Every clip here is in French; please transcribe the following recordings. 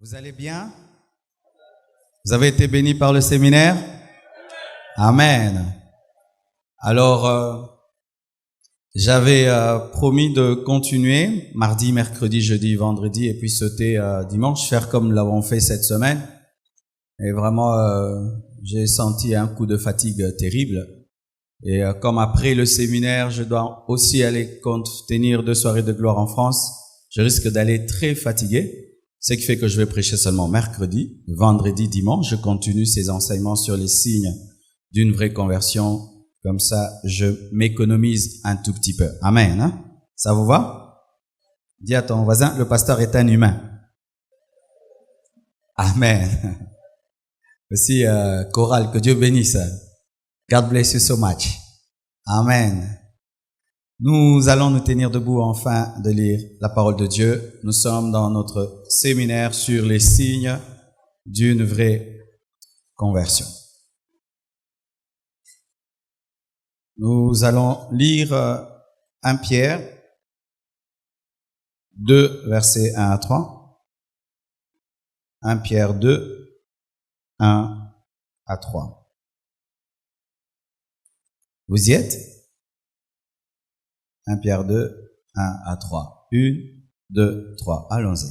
Vous allez bien? Vous avez été bénis par le séminaire? Amen. Alors, j'avais promis de continuer mardi, mercredi, jeudi, vendredi et puis sauter dimanche, faire comme nous l'avons fait cette semaine. Et vraiment, j'ai senti un coup de fatigue terrible. Et comme après le séminaire, je dois aussi aller tenir 2 soirées de gloire en France, je risque d'aller très fatigué. Ce qui fait que je vais prêcher seulement mercredi, vendredi, dimanche. Je continue ces enseignements sur les signes d'une vraie conversion. Comme ça, je m'économise un tout petit peu. Amen. Hein? Ça vous va? Dis à ton voisin, le pasteur est un humain. Amen. Aussi, chorale, que Dieu bénisse. God bless you so much. Amen. Nous allons nous tenir debout afin de lire la parole de Dieu. Nous sommes dans notre séminaire sur les signes d'une vraie conversion. Nous allons lire 1 Pierre 2, versets 1 à 3. 1 Pierre 2, 1 à 3. Vous y êtes? 1 Pierre 2, 1 à 3. 1, 2, 3. Allons-y.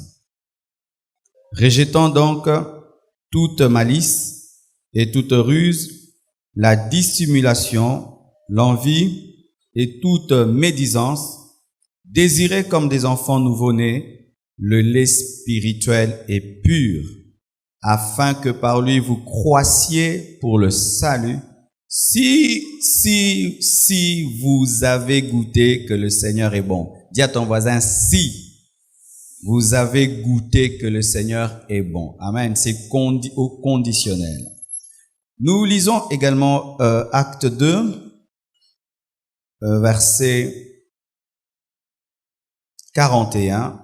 Rejetant donc toute malice et toute ruse, la dissimulation, l'envie et toute médisance, désirez comme des enfants nouveau-nés le lait spirituel et pur, afin que par lui vous croissiez pour le salut, si vous avez goûté que le Seigneur est bon. Dis à ton voisin, si vous avez goûté que le Seigneur est bon. Amen. C'est au conditionnel. Nous lisons également Acte 2, verset 41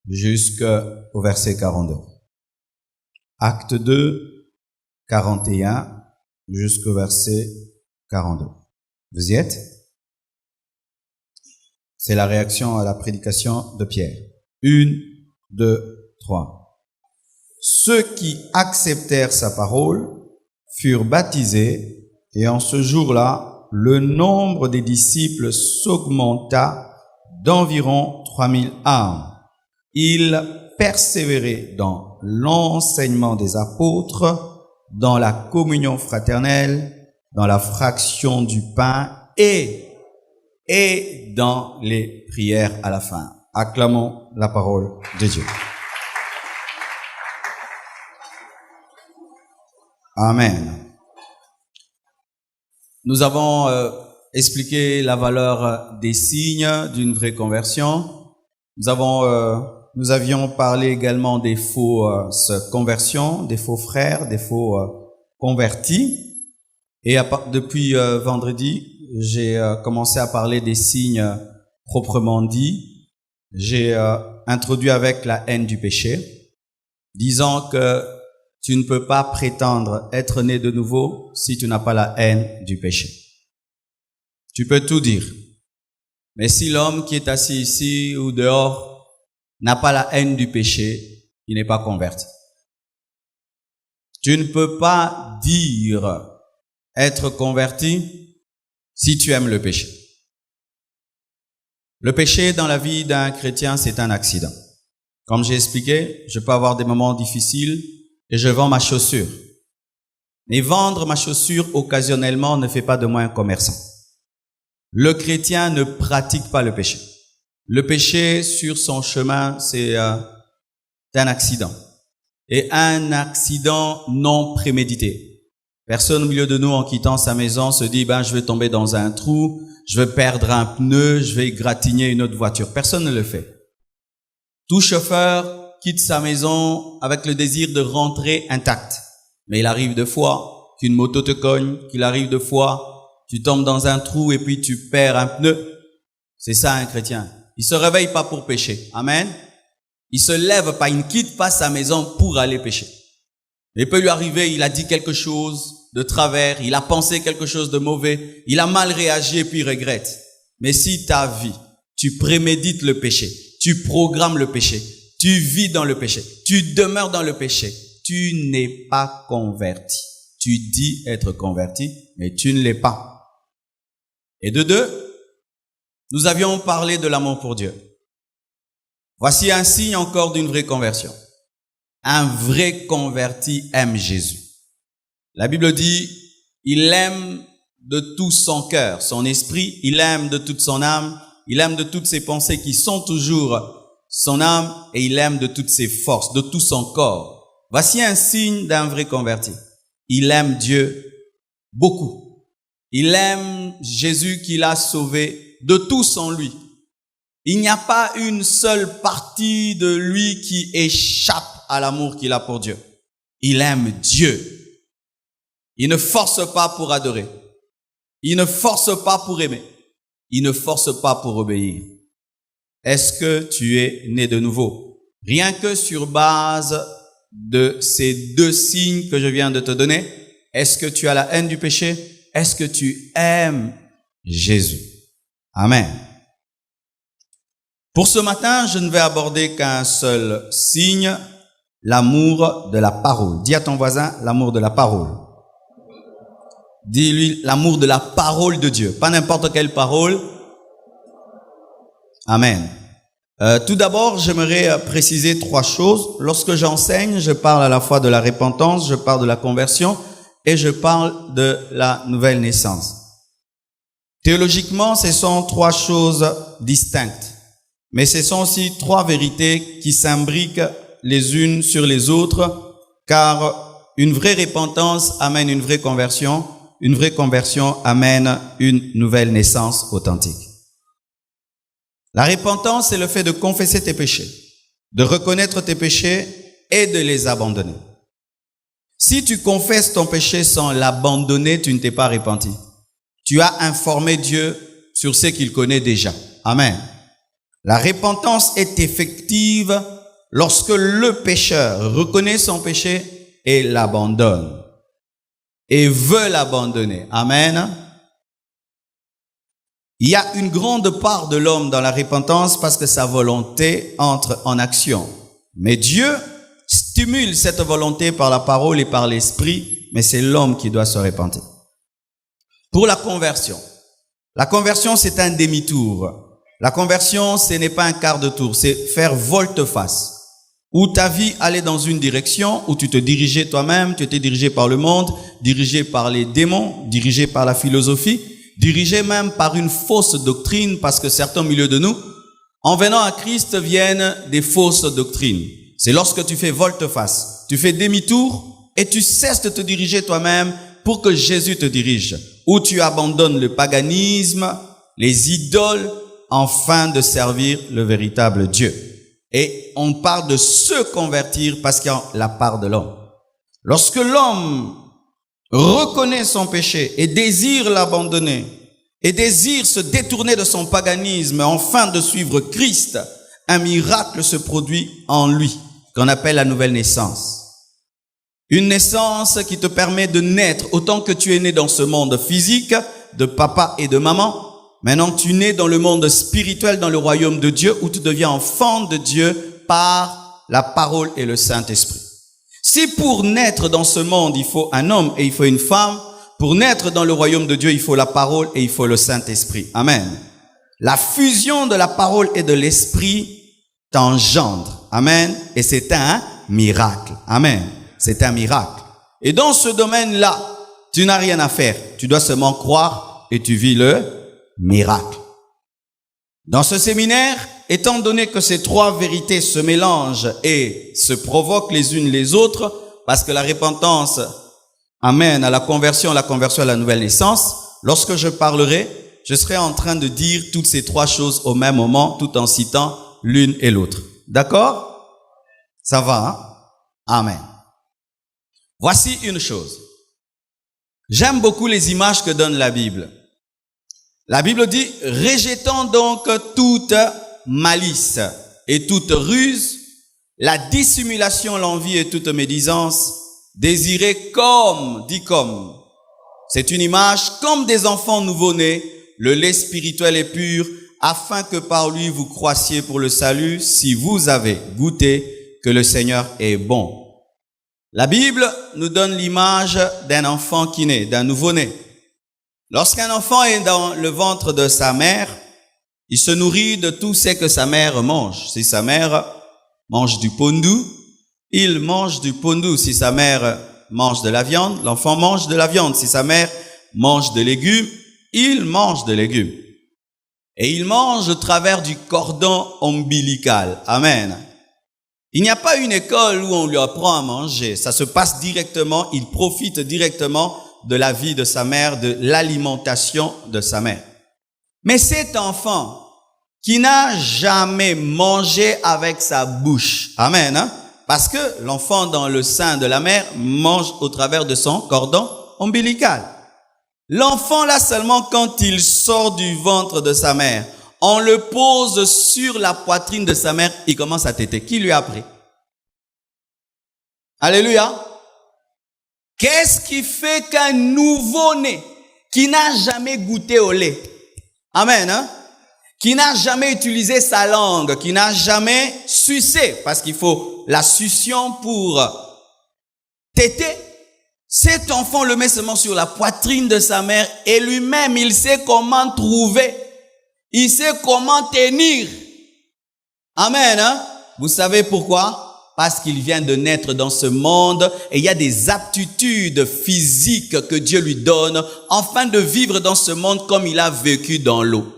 jusqu'au verset 42. Acte 2, 41 jusqu'au verset 42. Vous y êtes? C'est la réaction à la prédication de Pierre. 1, 2, 3. Ceux qui acceptèrent sa parole furent baptisés, et en ce jour-là, le nombre des disciples s'augmenta d'environ 3000 âmes. Ils persévéraient dans l'enseignement des apôtres, dans la communion fraternelle, dans la fraction du pain et dans les prières à la fin. Acclamons la parole de Dieu. Amen. Nous avons expliqué la valeur des signes d'une vraie conversion. Nous avions parlé également des fausses conversions, des faux frères, des faux convertis. Et depuis vendredi, j'ai commencé à parler des signes proprement dits. J'ai introduit avec la haine du péché, disant que tu ne peux pas prétendre être né de nouveau si tu n'as pas la haine du péché. Tu peux tout dire. Mais si l'homme qui est assis ici ou dehors n'a pas la haine du péché, il n'est pas converti. Tu ne peux pas dire être converti si tu aimes le péché. Le péché dans la vie d'un chrétien, c'est un accident. Comme j'ai expliqué, je peux avoir des moments difficiles et je vends ma chaussure. Mais vendre ma chaussure occasionnellement ne fait pas de moi un commerçant. Le chrétien ne pratique pas le péché. Le péché sur son chemin, c'est un accident. Et un accident non prémédité. Personne au milieu de nous, en quittant sa maison, se dit, je vais tomber dans un trou, je vais perdre un pneu, je vais égratigner une autre voiture. Personne ne le fait. Tout chauffeur quitte sa maison avec le désir de rentrer intact. Mais il arrive des fois qu'une moto te cogne, qu'il arrive des fois, tu tombes dans un trou et puis tu perds un pneu. C'est ça un chrétien. Il se réveille pas pour pécher. Amen. Il se lève pas, il ne quitte pas sa maison pour aller pécher. Il peut lui arriver, il a dit quelque chose de travers, il a pensé quelque chose de mauvais, il a mal réagi et puis il regrette. Mais si ta vie, tu prémédites le péché, tu programmes le péché, Tu vis dans le péché. Tu demeures dans le péché. Tu n'es pas converti. Tu dis être converti, mais tu ne l'es pas. Et de deux, nous avions parlé de l'amour pour Dieu. Voici un signe encore d'une vraie conversion. Un vrai converti aime Jésus. La Bible dit, il aime de tout son cœur, son esprit, il aime de toute son âme, il aime de toutes ses pensées qui sont toujours son âme et il aime de toutes ses forces, de tout son corps. Voici un signe d'un vrai converti. Il aime Dieu beaucoup. Il aime Jésus qui l'a sauvé de tous en lui. Il n'y a pas une seule partie de lui qui échappe à l'amour qu'il a pour Dieu. Il aime Dieu. Il ne force pas pour adorer. Il ne force pas pour aimer. Il ne force pas pour obéir. Est-ce que tu es né de nouveau? Rien que sur base de ces deux signes que je viens de te donner, est-ce que tu as la haine du péché? Est-ce que tu aimes Jésus? Amen. Pour ce matin, je ne vais aborder qu'un seul signe, l'amour de la parole. Dis à ton voisin, l'amour de la parole. Dis-lui, l'amour de la parole de Dieu. Pas n'importe quelle parole. Amen. Tout d'abord, j'aimerais préciser trois choses. Lorsque j'enseigne, je parle à la fois de la repentance, je parle de la conversion et je parle de la nouvelle naissance. Théologiquement, ce sont trois choses distinctes, mais ce sont aussi trois vérités qui s'imbriquent les unes sur les autres, car une vraie repentance amène une vraie conversion amène une nouvelle naissance authentique. La repentance, c'est le fait de confesser tes péchés, de reconnaître tes péchés et de les abandonner. Si tu confesses ton péché sans l'abandonner, tu ne t'es pas repenti. Tu as informé Dieu sur ce qu'il connaît déjà. Amen. La repentance est effective lorsque le pécheur reconnaît son péché et l'abandonne. Et veut l'abandonner. Amen. Il y a une grande part de l'homme dans la repentance parce que sa volonté entre en action. Mais Dieu stimule cette volonté par la parole et par l'esprit, mais c'est l'homme qui doit se repentir. Pour la conversion, c'est un demi-tour. La conversion, ce n'est pas un quart de tour, c'est faire volte-face. Où ta vie allait dans une direction, où tu te dirigeais toi-même, tu étais dirigé par le monde, dirigé par les démons, dirigé par la philosophie, dirigé même par une fausse doctrine, parce que certains au milieu de nous, en venant à Christ, viennent des fausses doctrines. C'est lorsque tu fais volte-face, tu fais demi-tour et tu cesses de te diriger toi-même pour que Jésus te dirige. Où tu abandonnes le paganisme, les idoles, afin de servir le véritable Dieu. Et on parle de se convertir parce qu'il y a la part de l'homme. Lorsque l'homme reconnaît son péché et désire l'abandonner, et désire se détourner de son paganisme afin de suivre Christ, un miracle se produit en lui, qu'on appelle la nouvelle naissance. Une naissance qui te permet de naître autant que tu es né dans ce monde physique, de papa et de maman. Maintenant, tu nais dans le monde spirituel, dans le royaume de Dieu, où tu deviens enfant de Dieu par la parole et le Saint-Esprit. Si pour naître dans ce monde, il faut un homme et il faut une femme, pour naître dans le royaume de Dieu, il faut la parole et il faut le Saint-Esprit. Amen. La fusion de la parole et de l'Esprit t'engendre. Amen. Et c'est un miracle. Amen. C'est un miracle. Et dans ce domaine-là, tu n'as rien à faire. Tu dois seulement croire et tu vis le miracle. Dans ce séminaire, étant donné que ces trois vérités se mélangent et se provoquent les unes les autres, parce que la repentance amène à la conversion à la nouvelle naissance, lorsque je parlerai, je serai en train de dire toutes ces trois choses au même moment, tout en citant l'une et l'autre. D'accord? Ça va, hein? Amen. Voici une chose. J'aime beaucoup les images que donne la Bible. La Bible dit, rejetons donc toute malice et toute ruse, la dissimulation, l'envie et toute médisance, désirez comme, dit comme. C'est une image comme des enfants nouveau-nés, le lait spirituel est pur, afin que par lui vous croissiez pour le salut, si vous avez goûté que le Seigneur est bon. La Bible nous donne l'image d'un enfant qui naît, d'un nouveau-né. Lorsqu'un enfant est dans le ventre de sa mère, il se nourrit de tout ce que sa mère mange. Si sa mère mange du pondu, il mange du pondu. Si sa mère mange de la viande, l'enfant mange de la viande. Si sa mère mange des légumes, il mange des légumes. Et il mange au travers du cordon ombilical. Amen. Il n'y a pas une école où on lui apprend à manger. Ça se passe directement, il profite directement de la vie de sa mère, de l'alimentation de sa mère. Mais cet enfant qui n'a jamais mangé avec sa bouche, amen, hein? Parce que l'enfant dans le sein de la mère mange au travers de son cordon ombilical. L'enfant là seulement quand il sort du ventre de sa mère, on le pose sur la poitrine de sa mère, il commence à téter. Qui lui a appris? Alléluia. Qu'est-ce qui fait qu'un nouveau-né qui n'a jamais goûté au lait, amen, hein? Qui n'a jamais utilisé sa langue, qui n'a jamais sucé, parce qu'il faut la succion pour téter, cet enfant le met seulement sur la poitrine de sa mère et lui-même, il sait comment trouver. Il sait comment tenir. Amen, hein? Vous savez pourquoi? Parce qu'il vient de naître dans ce monde et il y a des aptitudes physiques que Dieu lui donne afin de vivre dans ce monde comme il a vécu dans l'eau.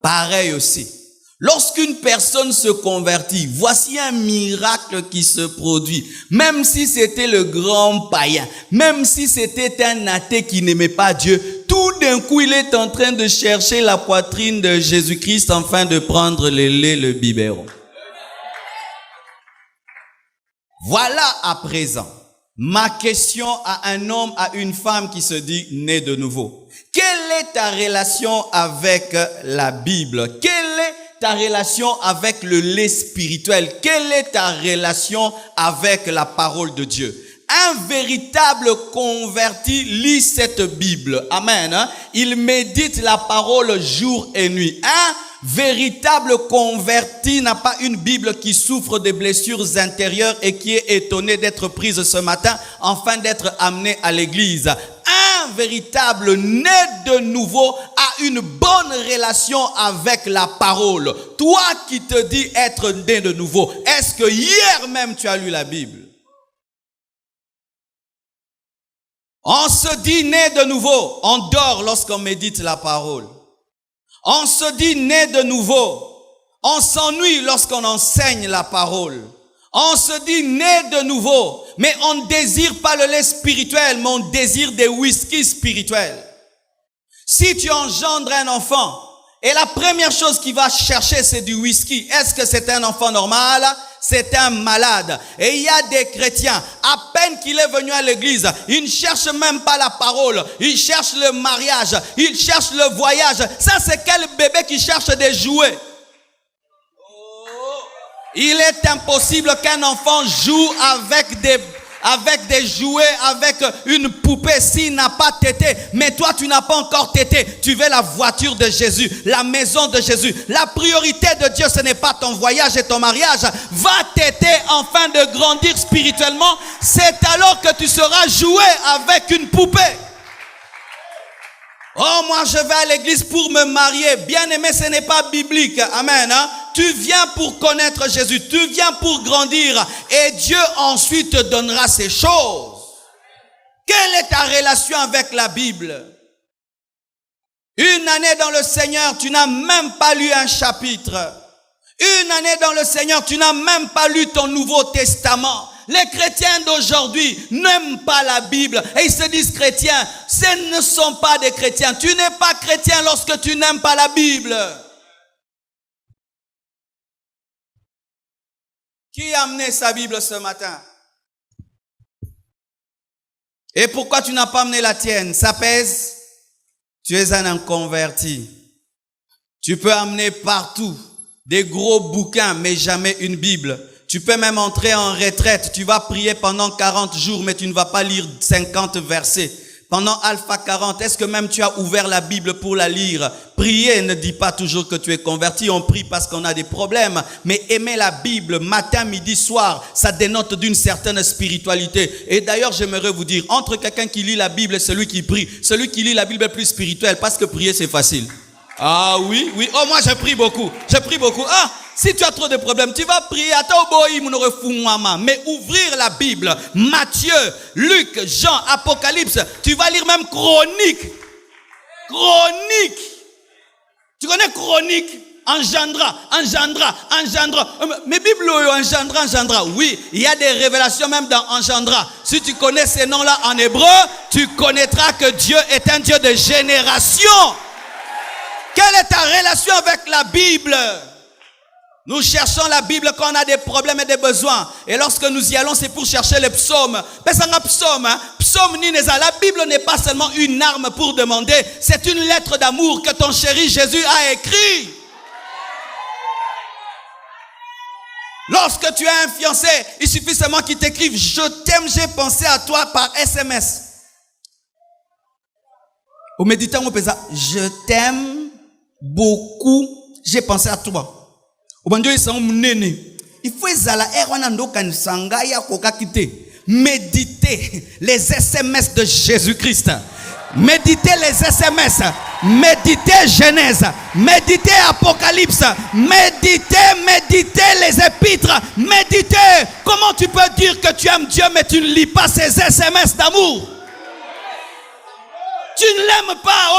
Pareil aussi. Lorsqu'une personne se convertit, voici un miracle qui se produit. Même si c'était le grand païen, même si c'était un athée qui n'aimait pas Dieu, tout d'un coup, il est en train de chercher la poitrine de Jésus-Christ afin de prendre le lait, le biberon. Voilà à présent ma question à un homme, à une femme qui se dit né de nouveau. Quelle est ta relation avec la Bible? Quelle est ta relation avec le lait spirituel? Quelle est ta relation avec la parole de Dieu? Un véritable converti lit cette Bible. Amen. Hein? Il médite la parole jour et nuit. Un véritable converti n'a pas une Bible qui souffre des blessures intérieures et qui est étonné d'être prise ce matin afin d'être amené à l'église. Un véritable né de nouveau a une bonne relation avec la parole. Toi qui te dis être né de nouveau, est-ce que hier même tu as lu la Bible? On se dit né de nouveau, on dort lorsqu'on médite la parole. On se dit né de nouveau, on s'ennuie lorsqu'on enseigne la parole. On se dit né de nouveau, mais on ne désire pas le lait spirituel, mais on désire des whisky spirituels. Si tu engendres un enfant, et la première chose qu'il va chercher, c'est du whisky. Est-ce que c'est un enfant normal? C'est un malade. Et il y a des chrétiens, à peine qu'il est venu à l'église, ils ne cherchent même pas la parole. Ils cherchent le mariage. Ils cherchent le voyage. Ça, c'est quel bébé qui cherche des jouets? Il est impossible qu'un enfant joue avec des jouets, avec une poupée s'il n'a pas tété. Mais toi, tu n'as pas encore tété. Tu veux la voiture de Jésus, la maison de Jésus. La priorité de Dieu, ce n'est pas ton voyage et ton mariage. Va téter afin de grandir spirituellement. C'est alors que tu seras joué avec une poupée. Oh, moi, je vais à l'église pour me marier. Bien aimé, ce n'est pas biblique. Amen. Hein? Tu viens pour connaître Jésus. Tu viens pour grandir. Et Dieu ensuite te donnera ces choses. Quelle est ta relation avec la Bible? Une année dans le Seigneur, tu n'as même pas lu un chapitre. Une année dans le Seigneur, tu n'as même pas lu ton Nouveau Testament. Les chrétiens d'aujourd'hui n'aiment pas la Bible et ils se disent chrétiens. Ce ne sont pas des chrétiens. Tu n'es pas chrétien lorsque tu n'aimes pas la Bible. Qui a amené sa Bible ce matin? Et pourquoi tu n'as pas amené la tienne? Ça pèse? Tu es un inconverti. Tu peux amener partout des gros bouquins, mais jamais une Bible. Tu peux même entrer en retraite. Tu vas prier pendant 40 jours, mais tu ne vas pas lire 50 versets. Pendant Alpha 40, est-ce que même tu as ouvert la Bible pour la lire? Prier ne dit pas toujours que tu es converti. On prie parce qu'on a des problèmes. Mais aimer la Bible matin, midi, soir, ça dénote d'une certaine spiritualité. Et d'ailleurs, j'aimerais vous dire, entre quelqu'un qui lit la Bible et celui qui prie, celui qui lit la Bible est plus spirituel parce que prier, c'est facile. Ah oui, oui. Oh, moi, je prie beaucoup. Je prie beaucoup. Ah, si tu as trop de problèmes, tu vas prier. Mais ouvrir la Bible, Matthieu, Luc, Jean, Apocalypse, tu vas lire même Chronique. Chronique. Tu connais Chronique? Engendra. Mais Bible, engendra. Oui, il y a des révélations même dans engendra. Si tu connais ces noms-là en hébreu, tu connaîtras que Dieu est un Dieu de génération. Quelle est ta relation avec la Bible? Nous cherchons la Bible quand on a des problèmes et des besoins. Et lorsque nous y allons, c'est pour chercher les psaumes. La Bible n'est pas seulement une arme pour demander. C'est une lettre d'amour que ton chéri Jésus a écrit. Lorsque tu as un fiancé, il suffit seulement qu'il t'écrive « Je t'aime, j'ai pensé à toi » par SMS. Au méditant, on peut dire « Je t'aime beaucoup, j'ai pensé à toi ». Il faut méditer les SMS de Jésus-Christ. Méditer les SMS. Méditer Genèse. Méditer Apocalypse. Méditer les épîtres. Méditer. Comment tu peux dire que tu aimes Dieu mais tu ne lis pas ces SMS d'amour? Tu ne l'aimes pas.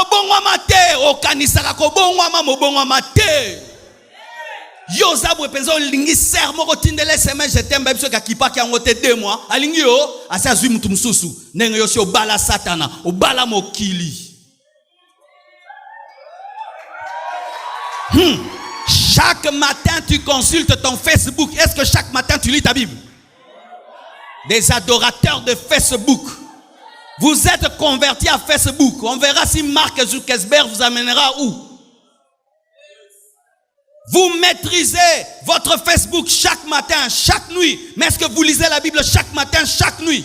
Yo zabwe penzo lingi ser moko tindele semaine je t'aime biso ka kipaki yango te 2 mois alingi yo asa zwi mutu mususu ndenge yo si obala satana obala mokili. Chaque matin tu consultes ton Facebook. Est-ce que chaque matin tu lis ta Bible? Des adorateurs de Facebook. Vous êtes convertis à Facebook. On verra si Mark Zuckerberg vous amènera où. Vous maîtrisez votre Facebook chaque matin, chaque nuit. Mais est-ce que vous lisez la Bible chaque matin, chaque nuit?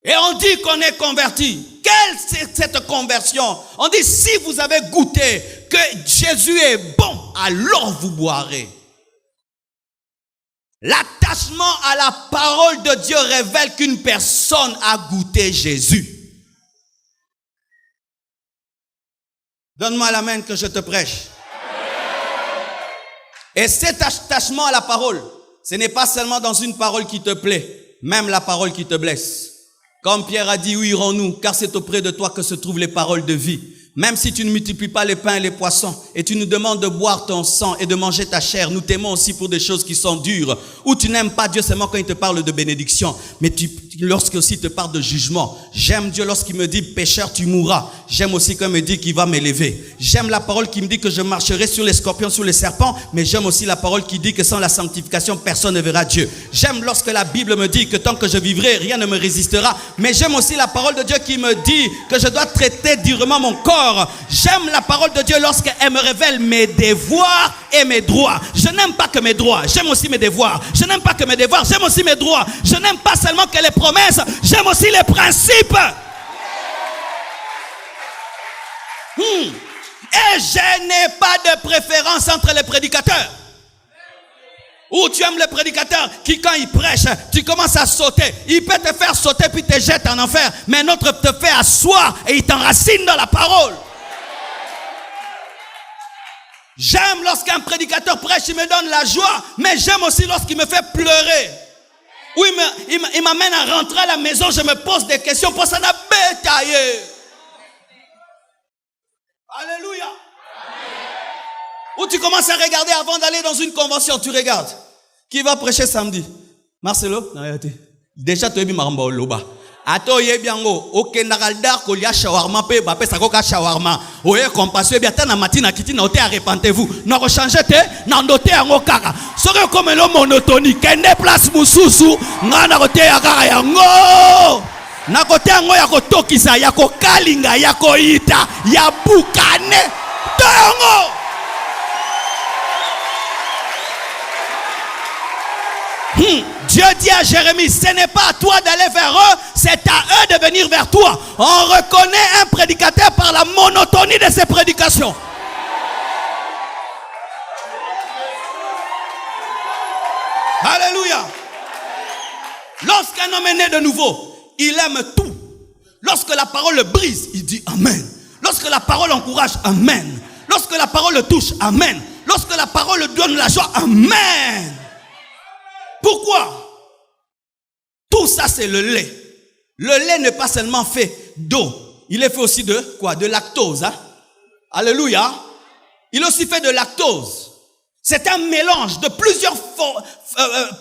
Et on dit qu'on est converti. Quelle est cette conversion? On dit si vous avez goûté que Jésus est bon, alors vous boirez. L'attachement à la parole de Dieu révèle qu'une personne a goûté Jésus. Donne-moi la main que je te prêche. Et cet attachement à la parole, ce n'est pas seulement dans une parole qui te plaît, même la parole qui te blesse. Comme Pierre a dit, où irons-nous? Car c'est auprès de toi que se trouvent les paroles de vie. Même si tu ne multiplies pas les pains et les poissons, et tu nous demandes de boire ton sang et de manger ta chair, nous t'aimons aussi pour des choses qui sont dures, où tu n'aimes pas Dieu seulement quand il te parle de bénédiction, mais lorsqu'il aussi te parle de jugement. J'aime Dieu lorsqu'il me dit, pécheur, tu mourras. J'aime aussi quand il me dit qu'il va m'élever. J'aime la parole qui me dit que je marcherai sur les scorpions, sur les serpents, mais j'aime aussi la parole qui dit que sans la sanctification, personne ne verra Dieu. J'aime lorsque la Bible me dit que tant que je vivrai, rien ne me résistera, mais j'aime aussi la parole de Dieu qui me dit que je dois traiter durement mon corps. J'aime la parole de Dieu lorsqu'elle me révèle mes devoirs et mes droits. Je n'aime pas que mes droits, j'aime aussi mes devoirs. Je n'aime pas que mes devoirs, j'aime aussi mes droits. Je n'aime pas seulement que les promesses, j'aime aussi les principes. Et je n'ai pas de préférence entre les prédicateurs. Ou tu aimes le prédicateur qui, quand il prêche, tu commences à sauter. Il peut te faire sauter puis te jette en enfer. Mais un autre te fait asseoir et il t'enracine dans la parole. J'aime lorsqu'un prédicateur prêche, il me donne la joie. Mais j'aime aussi lorsqu'il me fait pleurer. Ou il m'amène à rentrer à la maison, je me pose des questions pour ça n'a bétaillé. Alléluia. Ou tu commences à regarder avant d'aller dans une convention, tu regardes. Qui va prêcher samedi? Marcelo? Déjà, tu es bien maramba loba. Ato ye biango, ok naraldar ko lia shawarma pe ba pe sakoka shawarma. Oye compassion bien tana matina kiti na ote arrepentez-vous. Na ko changer te, na ndote yango kaka. Soki comme lo monotonie, kende place mususu, nga na kote ya kaka yango. Na kote yango ya kotokisa, ya ko kalinga, ya ko ita, ya bukane. To yango. Dieu dit à Jérémie, ce n'est pas à toi d'aller vers eux, c'est à eux de venir vers toi. On reconnaît un prédicateur par la monotonie de ses prédications. Alléluia. Lorsqu'un homme est né de nouveau, il aime tout. Lorsque la parole le brise, il dit Amen. Lorsque la parole encourage, Amen. Lorsque la parole le touche, Amen. Lorsque la parole le donne la joie, Amen. Pourquoi? Tout ça, c'est le lait. Le lait n'est pas seulement fait d'eau. Il est fait aussi de quoi? De lactose. Hein? Alléluia. Il est aussi fait de lactose. C'est un mélange de plusieurs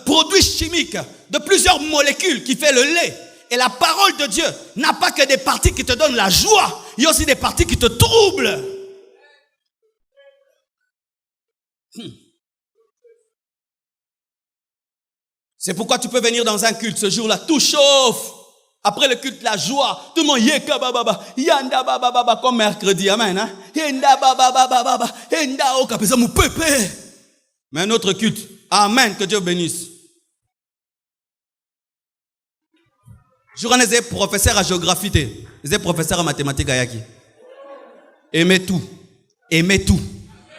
produits chimiques, de plusieurs molécules qui fait le lait. Et la parole de Dieu n'a pas que des parties qui te donnent la joie. Il y a aussi des parties qui te troublent. C'est pourquoi tu peux venir dans un culte ce jour-là, tout chauffe. Après le culte, la joie, tout le monde yeka baba, yanda baba comme mercredi, amen. Hein? Yenda baba, yenda oka pesa mu pepe. Mais un autre culte, amen, que Dieu bénisse. Je suis professeur à géographie, je suis professeur en mathématiques à Yaki. Aimez tout, aimez tout.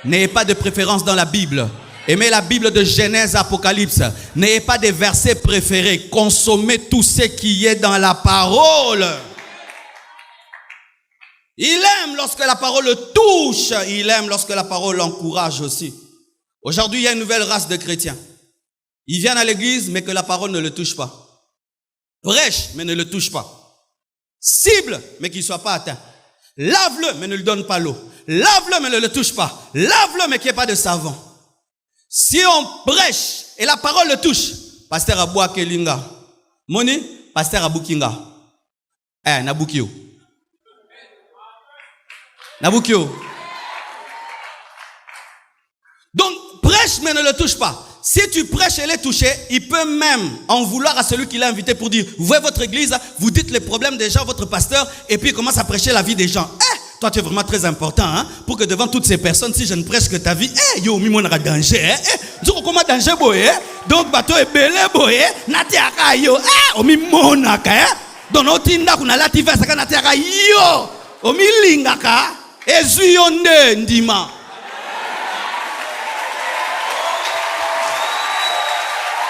N'ayez pas de préférence dans la Bible. Aimez la Bible de Genèse, Apocalypse. N'ayez pas des versets préférés. Consommez tout ce qui est dans la parole. Il aime lorsque la parole le touche. Il aime lorsque la parole l'encourage aussi. Aujourd'hui, il y a une nouvelle race de chrétiens. Ils viennent à l'église, mais que la parole ne le touche pas. Prêche, mais ne le touche pas. Cible, mais qu'il ne soit pas atteint. Lave-le, mais ne lui donne pas l'eau. Lave-le, mais ne le touche pas. Lave-le, mais qu'il n'y ait pas de savon. Si on prêche et la parole le touche, pasteur Abou Kelinga, Moni, pasteur Abou Kinga. Nabukio. Nabukio. Donc, prêche mais ne le touche pas. Si tu prêches et les toucher, il peut même en vouloir à celui qui l'a invité pour dire, vous voyez votre église, vous dites les problèmes des gens, votre pasteur, et puis il commence à prêcher la vie des gens. Toi, tu es vraiment très important, hein, pour que devant toutes ces personnes, si je ne prêche que ta vie, yo, mi mon danger, tu comment danger, boy, donc, bateau est belé, boy, natiaka, yo, mi monaka, donc, notinda, kuna lati vesa, natiaka, yo, mi lingaka, ezuyonde, ndima.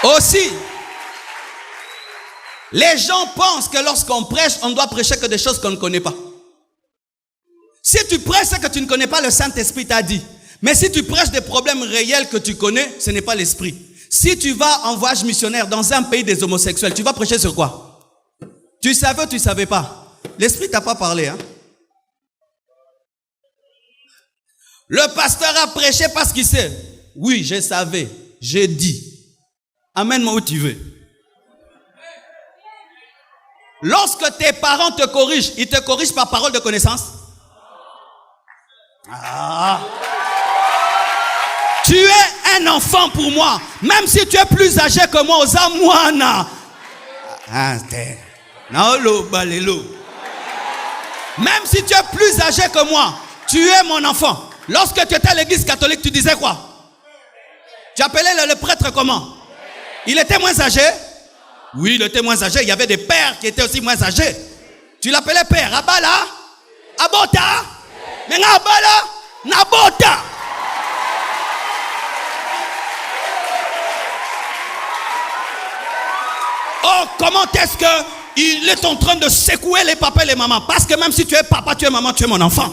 Aussi, les gens pensent que lorsqu'on prêche, on doit prêcher que des choses qu'on ne connaît pas. Si tu prêches ce que tu ne connais pas, le Saint-Esprit t'a dit. Mais si tu prêches des problèmes réels que tu connais, ce n'est pas l'esprit. Si tu vas en voyage missionnaire dans un pays des homosexuels, tu vas prêcher sur quoi? Tu savais ou tu ne savais pas? L'esprit t'a pas parlé. Hein? Le pasteur a prêché parce qu'il sait. Oui, je savais. J'ai dit. Amène-moi où tu veux. Lorsque tes parents te corrigent, ils te corrigent par parole de connaissance. Tu es un enfant pour moi. Même si tu es plus âgé que moi, aux amouana. Même si tu es plus âgé que moi, tu es mon enfant. Lorsque tu étais à l'église catholique, tu disais quoi? Tu appelais le prêtre comment? Il était moins âgé? Oui, il était moins âgé. Il y avait des pères qui étaient aussi moins âgés. Tu l'appelais père. Abala? Abota? Mais Abala? Nabota? Oh, comment est-ce que il est en train de secouer les papas et les mamans? Parce que même si tu es papa, tu es maman, tu es mon enfant.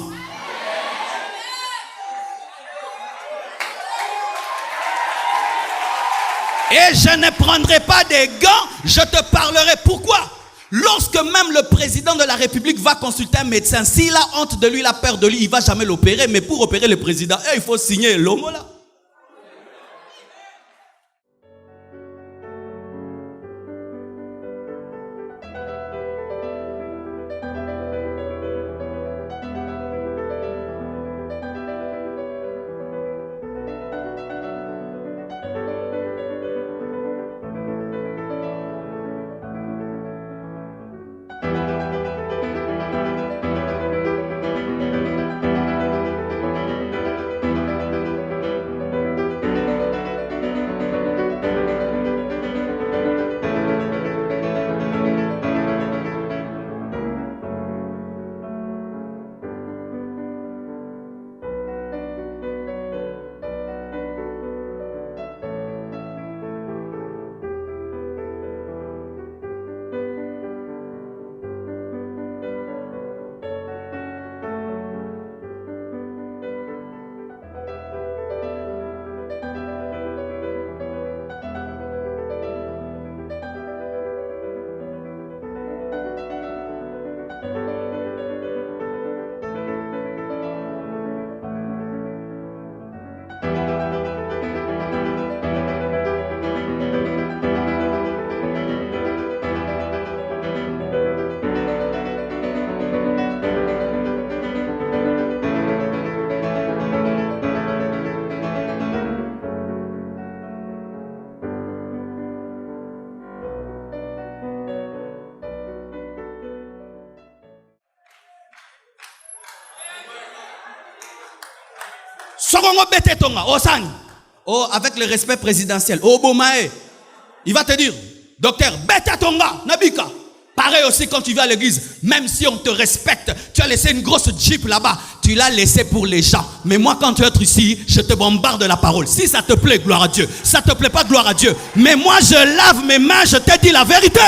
Et je ne prendrai pas des gants, je te parlerai. Pourquoi? Lorsque même le président de la République va consulter un médecin, s'il a honte de lui, il a peur de lui, il ne va jamais l'opérer. Mais pour opérer le président, il faut signer l'homme là. Oh, avec le respect présidentiel. Oh, Bomae. Il va te dire, docteur, bête tonga, nabika. Pareil aussi quand tu vas à l'église, même si on te respecte, tu as laissé une grosse jeep là-bas, tu l'as laissé pour les gens. Mais moi quand tu es ici, je te bombarde la parole. Si ça te plaît, gloire à Dieu. Ça te plaît pas, gloire à Dieu. Mais moi je lave mes mains, je te dis la vérité.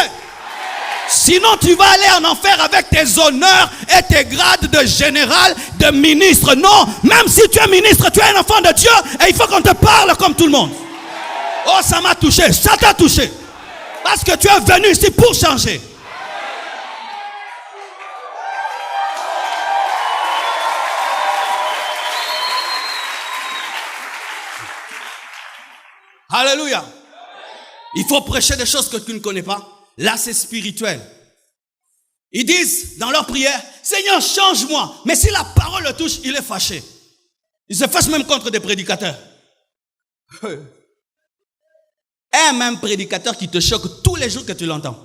Sinon tu vas aller en enfer avec tes honneurs et tes grades de général, de ministre. Non, même si tu es ministre, tu es un enfant de Dieu et il faut qu'on te parle comme tout le monde. Oh, ça m'a touché, ça t'a touché. Parce que tu es venu ici pour changer. Alléluia. Il faut prêcher des choses que tu ne connais pas. Là, c'est spirituel. Ils disent dans leur prière, Seigneur, change-moi. Mais si la parole le touche, il est fâché. Il se fâche même contre des prédicateurs. Un même prédicateur qui te choque tous les jours que tu l'entends.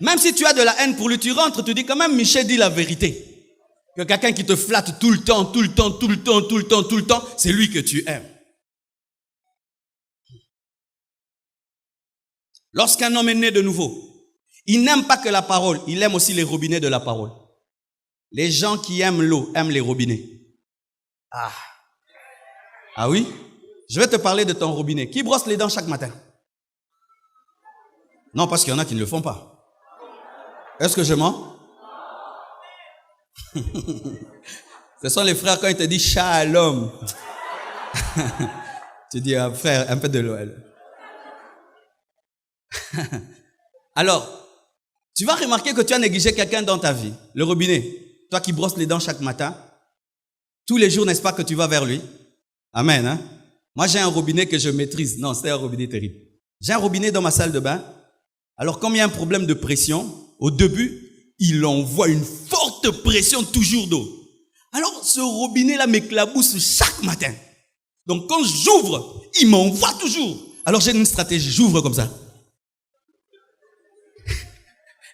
Même si tu as de la haine pour lui, tu rentres, tu dis quand même, Michel dit la vérité. Que quelqu'un qui te flatte tout le temps, c'est lui que tu aimes. Lorsqu'un homme est né de nouveau, il n'aime pas que la parole, il aime aussi les robinets de la parole. Les gens qui aiment l'eau aiment les robinets. Ah oui? Je vais te parler de ton robinet. Qui brosse les dents chaque matin? Non, parce qu'il y en a qui ne le font pas. Est-ce que je mens? Ce sont les frères quand ils te disent shalom. Tu dis, frère, un peu de l'eau. Alors, tu vas remarquer que tu as négligé quelqu'un dans ta vie. Le robinet, toi qui brosses les dents chaque matin, tous les jours, n'est-ce pas que tu vas vers lui? Amen, hein? Moi, j'ai un robinet que je maîtrise. Non, c'est un robinet terrible. J'ai un robinet dans ma salle de bain. Alors, comme il y a un problème de pression, au début, il envoie une forte pression toujours d'eau. Alors, ce robinet-là m'éclabousse chaque matin. Donc, quand j'ouvre, il m'envoie toujours. Alors, j'ai une stratégie. J'ouvre comme ça.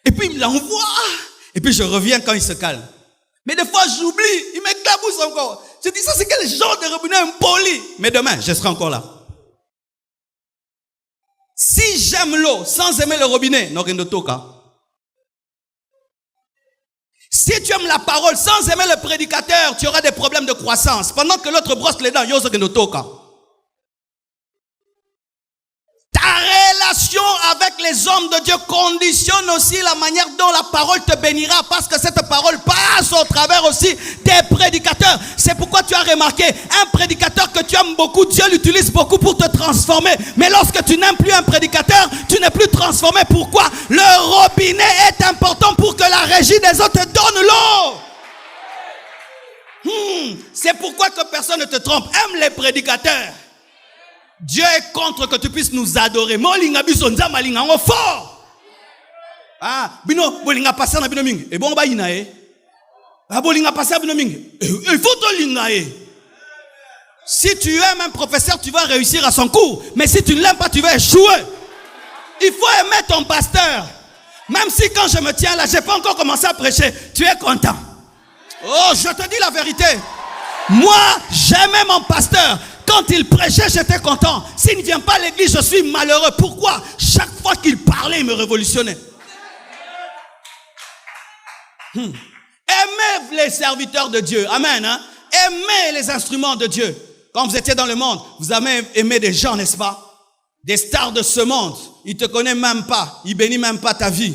Et puis il me l'envoie. Et puis je reviens quand il se calme. Mais des fois j'oublie, il m'éclabousse encore. Je dis ça c'est quel genre de robinet impoli. Mais demain je serai encore là. Si j'aime l'eau sans aimer le robinet, n'aurait toka. Si tu aimes la parole sans aimer le prédicateur, tu auras des problèmes de croissance. Pendant que l'autre brosse les dents, yoso que toka. Ta relation avec les hommes de Dieu conditionne aussi la manière dont la parole te bénira, parce que cette parole passe au travers aussi des prédicateurs. C'est pourquoi tu as remarqué, un prédicateur que tu aimes beaucoup, Dieu l'utilise beaucoup pour te transformer. Mais lorsque tu n'aimes plus un prédicateur, tu n'es plus transformé. Pourquoi? Le robinet est important pour que la régie des autres te donne l'eau. C'est pourquoi que personne ne te trompe. Aime les prédicateurs. Dieu est contre que tu puisses nous adorer. Molinga bisonza malinga ngo fort. Bino bolinga passer na bino mingi. E bon ba ina e. Bolinga passer bino mingi. Il faut to linga e. Si tu aimes un professeur, tu vas réussir à son cours. Mais si tu ne l'aimes pas, tu vas échouer. Il faut aimer ton pasteur. Même si quand je me tiens là, j'ai pas encore commencé à prêcher, tu es content. Oh, je te dis la vérité. Moi, j'aimais mon pasteur. Quand il prêchait, j'étais content. S'il ne vient pas à l'église, je suis malheureux. Pourquoi? Chaque fois qu'il parlait, il me révolutionnait. Aimez les serviteurs de Dieu. Amen. Hein? Aimez les instruments de Dieu. Quand vous étiez dans le monde, vous avez aimé des gens, n'est-ce pas? Des stars de ce monde. Ils ne te connaissent même pas. Ils bénissent même pas ta vie.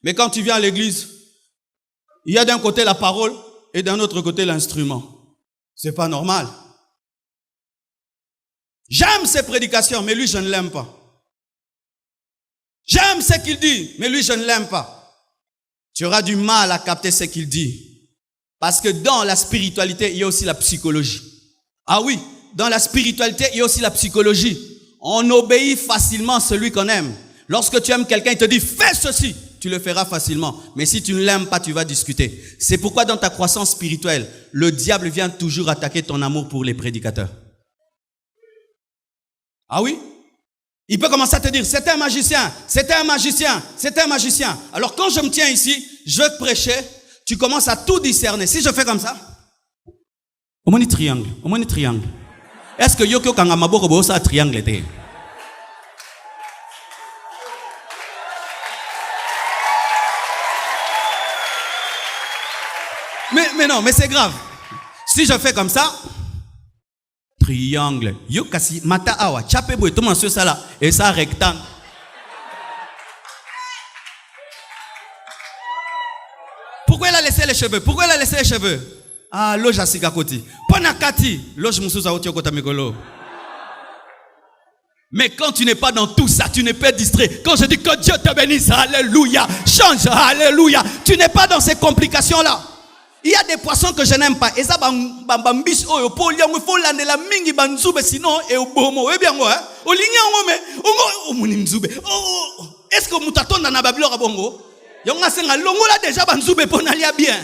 Mais quand tu viens à l'église, il y a d'un côté la parole et d'un autre côté l'instrument. C'est pas normal. J'aime ses prédications, mais lui, je ne l'aime pas. J'aime ce qu'il dit, mais lui, je ne l'aime pas. Tu auras du mal à capter ce qu'il dit. Parce que dans la spiritualité, il y a aussi la psychologie. Ah oui, dans la spiritualité, il y a aussi la psychologie. On obéit facilement à celui qu'on aime. Lorsque tu aimes quelqu'un, il te dit, fais ceci. Tu le feras facilement. Mais si tu ne l'aimes pas, tu vas discuter. C'est pourquoi dans ta croissance spirituelle, le diable vient toujours attaquer ton amour pour les prédicateurs. Ah oui? Il peut commencer à te dire, c'est un magicien, c'est un magicien, c'est un magicien. Alors quand je me tiens ici, je vais te prêcher, tu commences à tout discerner. Si je fais comme ça, au moins triangle, Est-ce que Yoko Kangamaboko Bosa triangle était? Mais non, mais c'est grave. Si je fais comme ça, triangle, Yokasi, Mata Awa, Chapebo et tout mon ça là, et ça rectangle. Pourquoi elle a laissé les cheveux? Pourquoi elle a laissé les cheveux? Ah, loge à Sigakoti. Ponakati, loge Moussouza Otiokota Mikolo. Mais quand tu n'es pas dans tout ça, tu n'es pas distrait. Quand je dis que Dieu te bénisse, alléluia, change, alléluia. Tu n'es pas dans ces complications-là. Il y a des poissons que je n'aime pas. Et ça, bambis, oh, il faut l'année la mingi banzoube, sinon, et au bomo, et bien, moi, hein. Au lignan, oh, monimzoube. Oh, est-ce que moutaton dans la Babylone, bongo? Yonga senga longo là déjà banzoube, pour n'aller bien.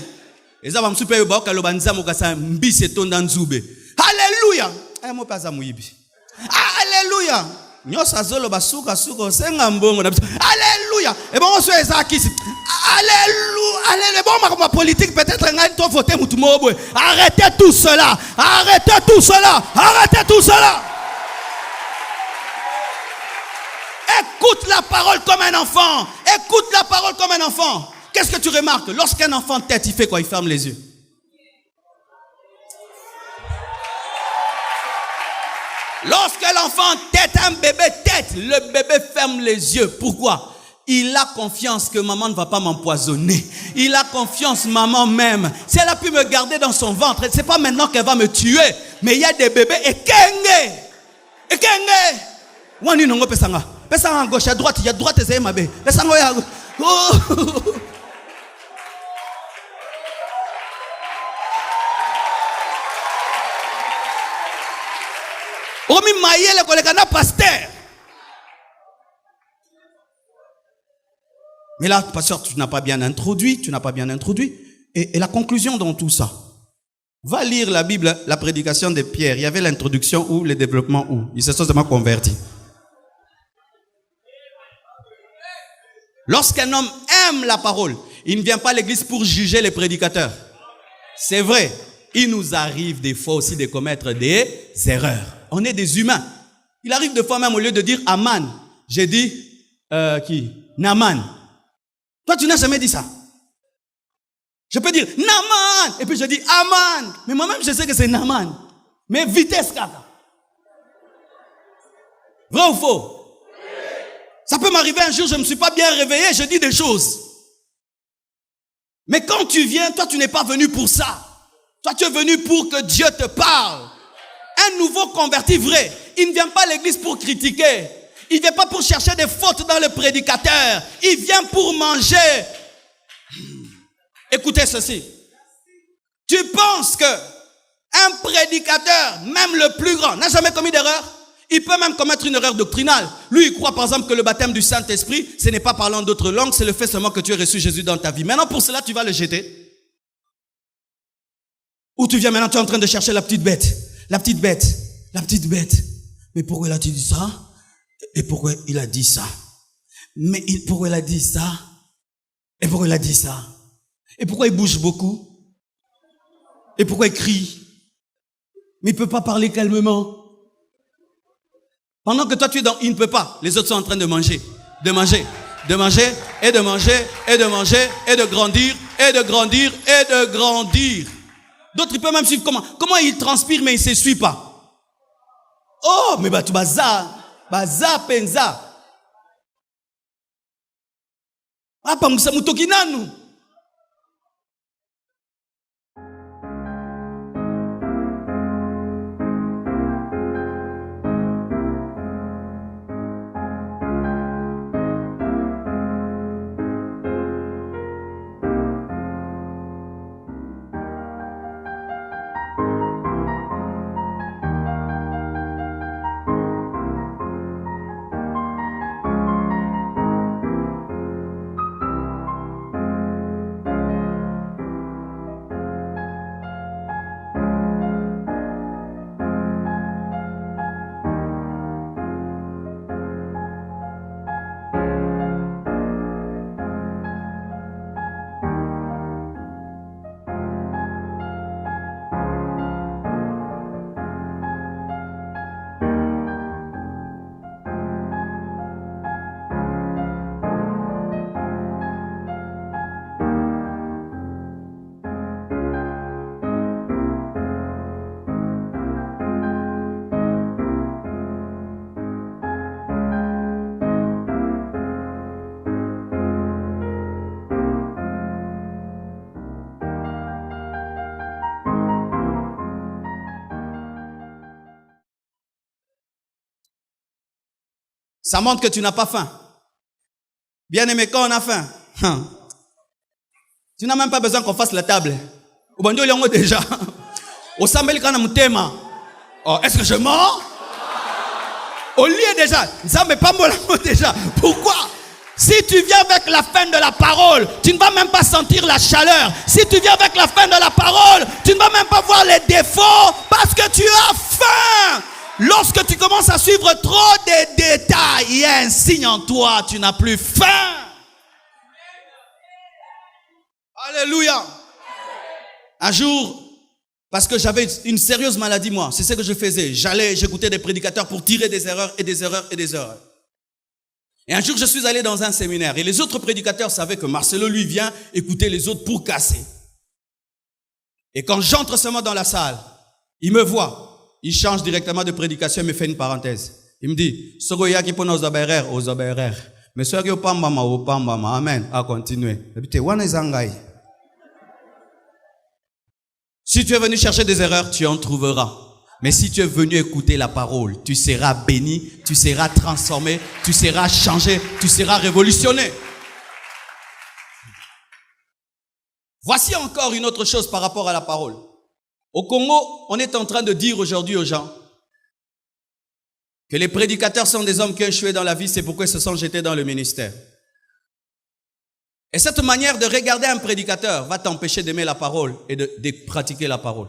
Et ça, bamsoupe, et baoka, le banza, mokasa, mbis et ton danzoube. Alléluia. Eh, moi, pas ça, mouibi. Alléluia. Nyosa zolo basuka suko senga mbongo. Alléluia. Et bon, on se fait ça qui. Alléluia. Alléluia. Bon, ma politique peut-être un trop voté moutumobo. Arrêtez tout cela. Arrêtez tout cela. Arrêtez tout cela. Écoute la parole comme un enfant. Écoute la parole comme un enfant. Qu'est-ce que tu remarques? Lorsqu'un enfant tête, il fait quoi? Il ferme les yeux. Lorsque l'enfant tête, un bébé tête, le bébé ferme les yeux. Pourquoi? Il a confiance que maman ne va pas m'empoisonner. Il a confiance, maman même. Si elle a pu me garder dans son ventre, c'est pas maintenant qu'elle va me tuer. Mais il y a des bébés et kenge. Et kenge. Wani nongo pesanga. Pesanga à gauche, à droite, il y a droite et c'est ma bé. Pesanga ya. Oh. Omi maïe le collègue pasteur. Mais là, pasteur, tu n'as pas bien introduit, Et la conclusion dans tout ça. Va lire la Bible, la prédication de Pierre. Il y avait l'introduction ou le développement où. Il s'est seulement converti. Lorsqu'un homme aime la parole, il ne vient pas à l'église pour juger les prédicateurs. C'est vrai. Il nous arrive des fois aussi de commettre des erreurs. On est des humains. Il arrive des fois même au lieu de dire Aman, j'ai dit qui? Naman. Toi, tu n'as jamais dit ça. Je peux dire Naman et puis je dis Aman. Mais moi-même, je sais que c'est Naman. Mais vitesse, kaka. Vrai ou faux? Ça peut m'arriver un jour, je ne me suis pas bien réveillé, je dis des choses. Mais quand tu viens, toi, tu n'es pas venu pour ça. Toi, tu es venu pour que Dieu te parle. Un nouveau converti vrai, il ne vient pas à l'église pour critiquer. Il ne vient pas pour chercher des fautes dans le prédicateur. Il vient pour manger. Écoutez ceci. Tu penses que un prédicateur, même le plus grand, n'a jamais commis d'erreur? Il peut même commettre une erreur doctrinale. Lui, il croit par exemple que le baptême du Saint-Esprit, ce n'est pas parlant d'autres langues, c'est le fait seulement que tu aies reçu Jésus dans ta vie. Maintenant, pour cela, tu vas le jeter. Ou tu viens maintenant, tu es en train de chercher la petite bête. La petite bête. La petite bête. Mais pourquoi il a dit ça? Et pourquoi il a dit ça? Mais pourquoi il a dit ça? Et pourquoi il a dit ça? Et pourquoi il bouge beaucoup? Et pourquoi il crie? Mais il ne peut pas parler calmement. Pendant que toi tu es dans il ne peut pas, les autres sont en train de manger. De manger. De manger, et de manger, et de manger, et de grandir, et de grandir, et de grandir. D'autres, ils peuvent même suivre comment il transpire, mais il ne s'essuie pas. Oh, mais tu baza, penza. Ah, pas moussa moutokinanu. Ça montre que tu n'as pas faim. Bien aimé, quand on a faim, tu n'as même pas besoin qu'on fasse la table. Déjà. Est-ce que je mens? Au lieu déjà. Déjà. Pourquoi? Si tu viens avec la faim de la parole, tu ne vas même pas sentir la chaleur. Si tu viens avec la faim de la parole, tu ne vas même pas voir les défauts parce que tu as faim. Lorsque tu commences à suivre trop de détails, il y a un signe en toi, tu n'as plus faim. Alléluia. Un jour, parce que j'avais une sérieuse maladie, moi, c'est ce que je faisais. J'écoutais des prédicateurs pour tirer des erreurs et des erreurs et des erreurs. Et un jour, je suis allé dans un séminaire et les autres prédicateurs savaient que Marcelo, lui, vient écouter les autres pour casser. Et quand j'entre seulement dans la salle, il me voit. Il change directement de prédication et me fait une parenthèse. Il me dit, mais amen, à continuer. Si tu es venu chercher des erreurs, tu en trouveras. Mais si tu es venu écouter la parole, tu seras béni, tu seras transformé, tu seras changé, tu seras révolutionné. Voici encore une autre chose par rapport à la parole. Au Congo, on est en train de dire aujourd'hui aux gens que les prédicateurs sont des hommes qui ont échoué dans la vie, c'est pourquoi ils se sont jetés dans le ministère. Et cette manière de regarder un prédicateur va t'empêcher d'aimer la parole et de pratiquer la parole.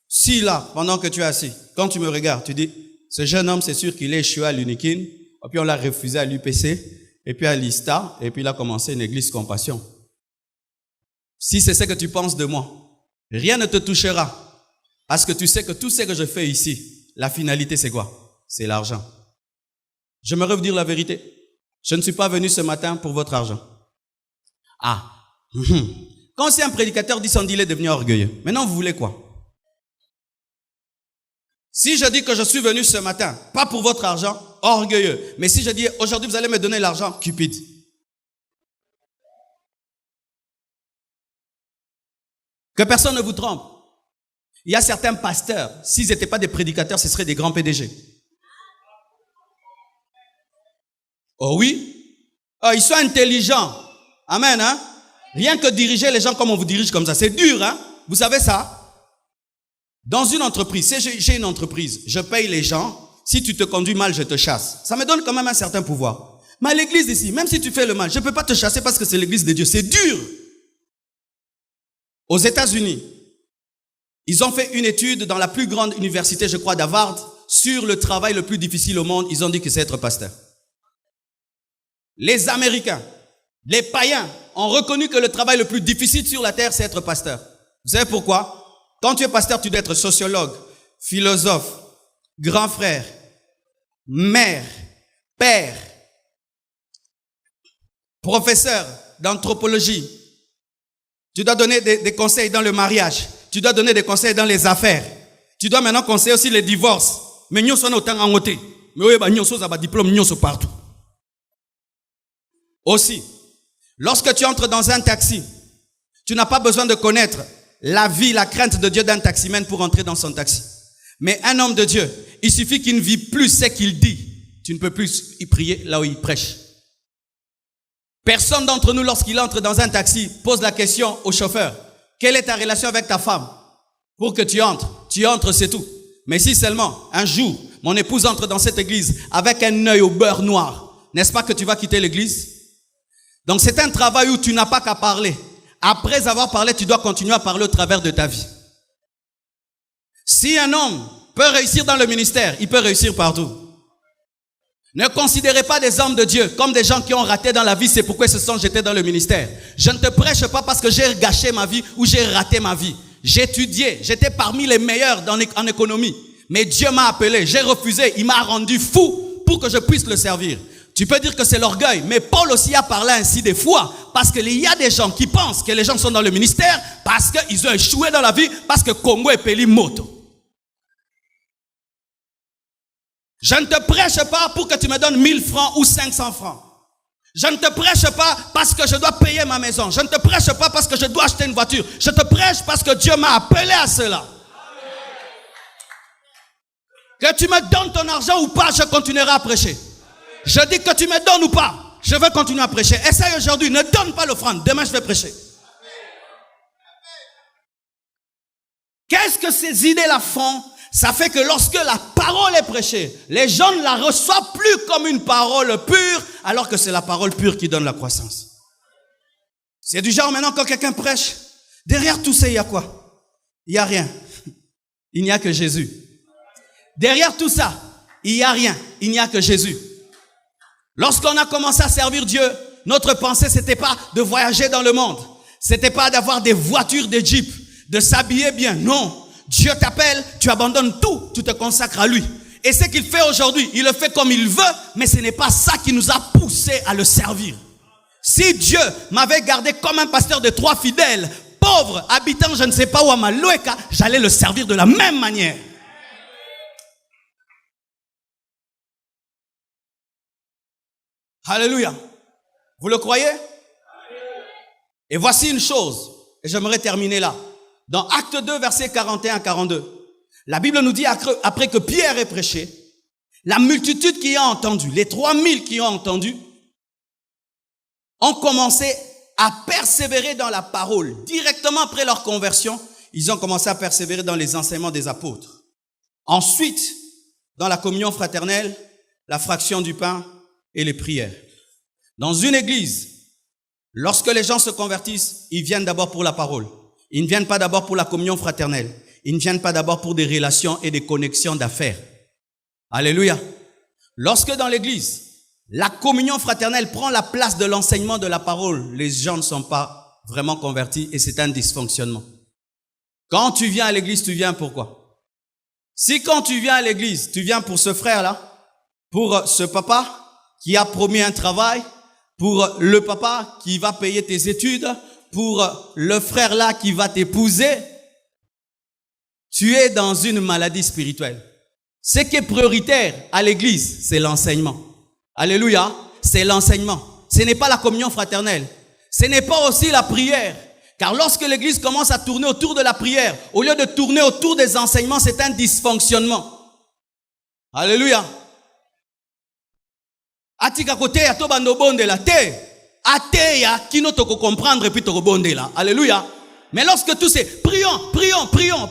Si là, pendant que tu es assis, quand tu me regardes, tu dis, ce jeune homme, c'est sûr qu'il est échoué à l'Unikin, et puis on l'a refusé à l'UPC, et puis à l'ISTA, et puis il a commencé une église compassion. Si c'est ce que tu penses de moi, rien ne te touchera. Parce que tu sais que tout ce que je fais ici, la finalité c'est quoi? C'est l'argent. J'aimerais vous dire la vérité. Je ne suis pas venu ce matin pour votre argent. Quand c'est un prédicateur dit son deal est devenu orgueilleux. Maintenant vous voulez quoi? Si je dis que je suis venu ce matin, pas pour votre argent, orgueilleux. Mais si je dis aujourd'hui vous allez me donner l'argent, cupide. Que personne ne vous trompe. Il y a certains pasteurs, s'ils n'étaient pas des prédicateurs, ce seraient des grands PDG. Oh oui? Oh, ils sont intelligents. Amen, hein? Rien que diriger les gens comme on vous dirige comme ça, c'est dur, hein? Vous savez ça? Dans une entreprise, si j'ai une entreprise, je paye les gens, si tu te conduis mal, je te chasse. Ça me donne quand même un certain pouvoir. Mais à l'église ici, même si tu fais le mal, je ne peux pas te chasser parce que c'est l'église de Dieu. C'est dur. Aux États-Unis, ils ont fait une étude dans la plus grande université, je crois, d'Harvard, sur le travail le plus difficile au monde. Ils ont dit que c'est être pasteur. Les Américains, les païens ont reconnu que le travail le plus difficile sur la terre, c'est être pasteur. Vous savez pourquoi? Quand tu es pasteur, tu dois être sociologue, philosophe, grand frère, mère, père, professeur d'anthropologie. Tu dois donner des conseils dans le mariage. Tu dois donner des conseils dans les affaires. Tu dois maintenant conseiller aussi les divorces. Mais nous sommes autant en côté. Mais nous sommes diplôme, nous sommes partout. Aussi, lorsque tu entres dans un taxi, tu n'as pas besoin de connaître la vie, la crainte de Dieu d'un taximène pour entrer dans son taxi. Mais un homme de Dieu, il suffit qu'il ne vit plus ce qu'il dit. Tu ne peux plus y prier là où il prêche. Personne d'entre nous, lorsqu'il entre dans un taxi, pose la question au chauffeur. Quelle est ta relation avec ta femme? Pour que tu entres, c'est tout. Mais si seulement, un jour, mon épouse entre dans cette église avec un œil au beurre noir, n'est-ce pas que tu vas quitter l'église? Donc c'est un travail où tu n'as pas qu'à parler. Après avoir parlé, tu dois continuer à parler au travers de ta vie. Si un homme peut réussir dans le ministère, il peut réussir partout. Ne considérez pas des hommes de Dieu comme des gens qui ont raté dans la vie, c'est pourquoi ils se sont jetés dans le ministère. Je ne te prêche pas parce que j'ai gâché ma vie ou j'ai raté ma vie. J'ai étudié, j'étais parmi les meilleurs en économie. Mais Dieu m'a appelé, j'ai refusé, il m'a rendu fou pour que je puisse le servir. Tu peux dire que c'est l'orgueil, mais Paul aussi a parlé ainsi des fois, parce qu'il y a des gens qui pensent que les gens sont dans le ministère parce qu'ils ont échoué dans la vie, parce que Congo est peli moto. Je ne te prêche pas pour que tu me donnes 1000 francs ou 500 francs. Je ne te prêche pas parce que je dois payer ma maison. Je ne te prêche pas parce que je dois acheter une voiture. Je te prêche parce que Dieu m'a appelé à cela. Que tu me donnes ton argent ou pas, je continuerai à prêcher. Je dis que tu me donnes ou pas, je vais continuer à prêcher. Essaye aujourd'hui, ne donne pas l'offrande. Demain, je vais prêcher. Qu'est-ce que ces idées-là font? Ça fait que lorsque la parole est prêchée, les gens ne la reçoivent plus comme une parole pure, alors que c'est la parole pure qui donne la croissance. C'est du genre maintenant quand quelqu'un prêche, derrière tout ça, il y a quoi? Il n'y a rien. Il n'y a que Jésus. Derrière tout ça, il n'y a rien. Il n'y a que Jésus. Lorsqu'on a commencé à servir Dieu, notre pensée, c'était pas de voyager dans le monde. C'était pas d'avoir des voitures, des jeeps, de s'habiller bien. Non. Dieu t'appelle, tu abandonnes tout, tu te consacres à lui. Et ce qu'il fait aujourd'hui, il le fait comme il veut, mais ce n'est pas ça qui nous a poussés à le servir. Si Dieu m'avait gardé comme un pasteur de 3 fidèles, pauvre, habitant je ne sais pas où à Maloeka, j'allais le servir de la même manière. Alléluia. Vous le croyez? Et voici une chose, et j'aimerais terminer là. Dans Acte 2, versets 41-42, la Bible nous dit, après que Pierre ait prêché, la multitude qui a entendu, les 3000 qui ont entendu, ont commencé à persévérer dans la parole. Directement après leur conversion, ils ont commencé à persévérer dans les enseignements des apôtres. Ensuite, dans la communion fraternelle, la fraction du pain et les prières. Dans une église, lorsque les gens se convertissent, ils viennent d'abord pour la parole. Ils ne viennent pas d'abord pour la communion fraternelle. Ils ne viennent pas d'abord pour des relations et des connexions d'affaires. Alléluia. Lorsque dans l'église, la communion fraternelle prend la place de l'enseignement de la parole, les gens ne sont pas vraiment convertis et c'est un dysfonctionnement. Quand tu viens à l'église, tu viens pourquoi? Si quand tu viens à l'église, tu viens pour ce frère-là, pour ce papa qui a promis un travail, pour le papa qui va payer tes études, pour le frère-là qui va t'épouser, tu es dans une maladie spirituelle. Ce qui est prioritaire à l'église, c'est l'enseignement. Alléluia, c'est l'enseignement. Ce n'est pas la communion fraternelle. Ce n'est pas aussi la prière. Car lorsque l'église commence à tourner autour de la prière, au lieu de tourner autour des enseignements, c'est un dysfonctionnement. Alléluia. Atika kote ya to bando bonde la te. Ate ya kino toko comprendre et puis toko bonde la. Alléluia. Mais lorsque tout c'est prions.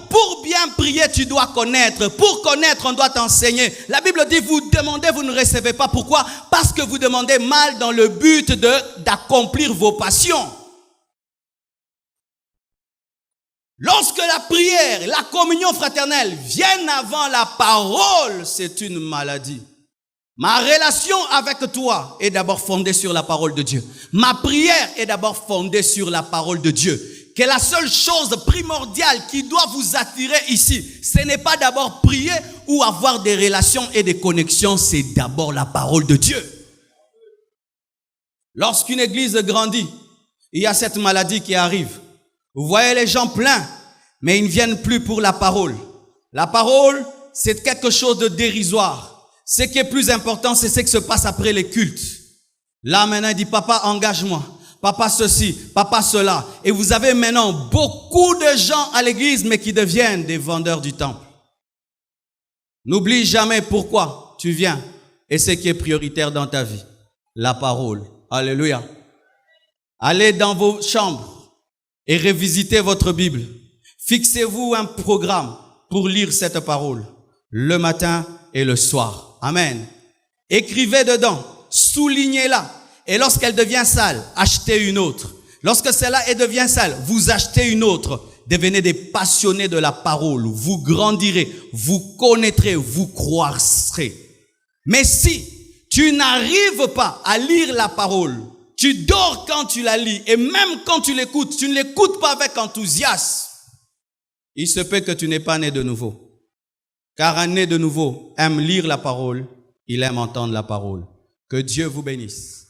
Pour bien prier, tu dois connaître. Pour connaître, on doit t'enseigner. La Bible dit, vous demandez, vous ne recevez pas. Pourquoi? Parce que vous demandez mal dans le but d'accomplir vos passions. Lorsque la prière, la communion fraternelle viennent avant la parole, c'est une maladie. Ma relation avec toi est d'abord fondée sur la parole de Dieu. Ma prière est d'abord fondée sur la parole de Dieu. Que la seule chose primordiale qui doit vous attirer ici, ce n'est pas d'abord prier ou avoir des relations et des connexions, c'est d'abord la parole de Dieu. Lorsqu'une église grandit, il y a cette maladie qui arrive. Vous voyez les gens pleins, mais ils ne viennent plus pour la parole. La parole, c'est quelque chose de dérisoire. Ce qui est plus important, c'est ce qui se passe après les cultes. Là, maintenant, il dit, papa, engage-moi. Papa ceci, papa cela. Et vous avez maintenant beaucoup de gens à l'église, mais qui deviennent des vendeurs du temple. N'oublie jamais pourquoi tu viens et ce qui est prioritaire dans ta vie. La parole. Alléluia. Allez dans vos chambres et revisitez votre Bible. Fixez-vous un programme pour lire cette parole le matin et le soir. Amen. Écrivez dedans, soulignez-la. Et lorsqu'elle devient sale, achetez une autre. Lorsque celle-là devient sale, vous achetez une autre. Devenez des passionnés de la parole. Vous grandirez, vous connaîtrez, vous croîtrez. Mais si tu n'arrives pas à lire la parole, tu dors quand tu la lis et même quand tu l'écoutes, tu ne l'écoutes pas avec enthousiasme. Il se peut que tu n'es pas né de nouveau. Car un né de nouveau aime lire la parole, il aime entendre la parole. Que Dieu vous bénisse.